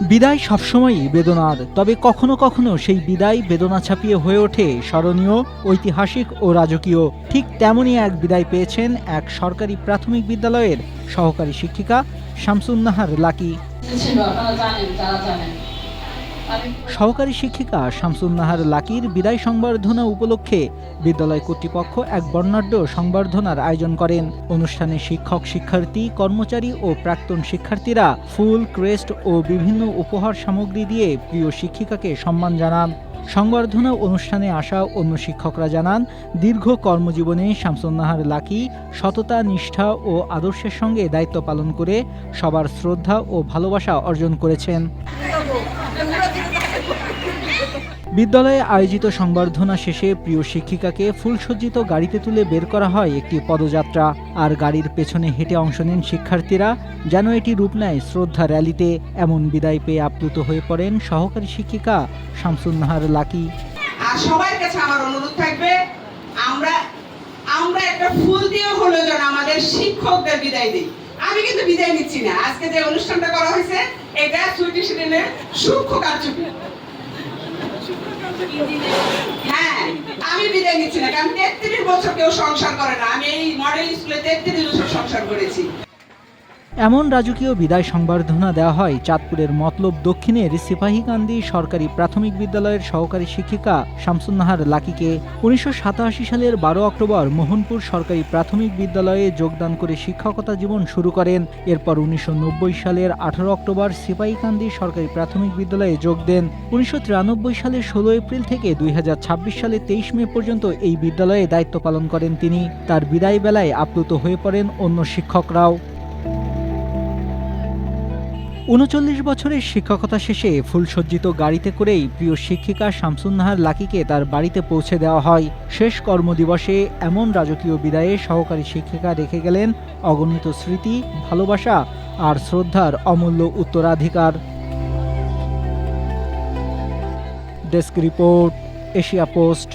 বিদায় সবসময়ই বেদনার, তবে কখনো কখনো সেই বিদায় বেদনা ছাপিয়ে হয়ে ওঠে স্মরণীয়, ঐতিহাসিক ও রাজকীয়। ঠিক তেমনই এক বিদায় পেয়েছেন এক সরকারি প্রাথমিক বিদ্যালয়ের সহকারী শিক্ষিকা শামসুন্নাহার লাকি। সহকারী শিক্ষিকা শামসুন্নাহার লাকির বিদায় সংবর্ধনা উপলক্ষে বিদ্যালয় কর্তৃপক্ষ এক বর্ণাঢ্য সংবর্ধনার আয়োজন করেন। অনুষ্ঠানে শিক্ষক, শিক্ষার্থী, কর্মচারী ও প্রাক্তন শিক্ষার্থীরা ফুল, ক্রেস্ট ও বিভিন্ন উপহার সামগ্রী দিয়ে প্রিয় শিক্ষিকাকে সম্মান জানান। সংবর্ধনা অনুষ্ঠানে আসা অন্য শিক্ষকরা জানান, দীর্ঘ কর্মজীবনে শামসুন্নাহার লাকি সততা, নিষ্ঠা ও আদর্শের সঙ্গে দায়িত্ব পালন করে সবার শ্রদ্ধা ও ভালোবাসা অর্জন করেছেন। বিদ্যালয়ে আয়োজিত সংবর্ধনা শেষে প্রিয় শিক্ষিকাকে ফুলসজ্জিত গাড়িতে তুলে বের করা হয় একটি পদযাত্রা। আর গাড়ির পেছনে হেঁটে অংশ নেন শিক্ষার্থীরা, যেন এটি রূপ নেয় শ্রদ্ধা র্যালিতে। এমন বিদায় পেয়ে আপ্লুত হয়ে পড়েন সহকারী শিক্ষিকা শামসুন্নাহার লাকি। আর সবার কাছে আমার অনুরোধ থাকবে, আমরা একটা ফুল দিয়ে হলো যেন আমাদের শিক্ষকদের বিদায় দিই। আমি কিন্তু বিদায় নিচ্ছি না। আজকে যে অনুষ্ঠানটা করা হয়েছে এটা সুইটি শিরিনের সূক্ষ্ম কারচুপি। হ্যাঁ, আমি বিদায় নিচ্ছি না, কারণ 33 বছর কেউ সংসার করে না। আমি এই মডেল স্কুলে 33 বছর সংসার করেছি। এমন রাজকীয় বিদায় সংবর্ধনা দেওয়া হয় চাঁদপুরের মতলব দক্ষিণের সিপাহীকান্দি সরকারি প্রাথমিক বিদ্যালয়ের সহকারী শিক্ষিকা শামসুন্নাহার লাকিকে। 1987 সালের 12 অক্টোবর মোহনপুর সরকারি প্রাথমিক বিদ্যালয়ে যোগদান করে শিক্ষকতা জীবন শুরু করেন। এরপর 1990 সালের 18 অক্টোবর সিপাহীকান্দি সরকারি প্রাথমিক বিদ্যালয়ে যোগ দেন। 1993 সালের 16 এপ্রিল থেকে 2026 সালের 23 মে পর্যন্ত এই বিদ্যালয়ে দায়িত্ব পালন করেন তিনি। তার বিদায় বেলায় আপ্লুত হয়ে পড়েন অন্য শিক্ষকরাও। 39 বছরের শিক্ষকতা শেষে ফুলসজ্জিত গাড়িতে করেই প্রিয় শিক্ষিকা শামসুন্নাহার লাকিকে তার বাড়িতে পৌঁছে দেওয়া হয়। শেষ কর্মদিবসে এমন রাজকীয় বিদায়ে সহকারী শিক্ষিকা রেখে গেলেন অগণিত স্মৃতি, ভালোবাসা আর শ্রদ্ধার অমূল্য উত্তরাধিকার। Desk report, Asia post.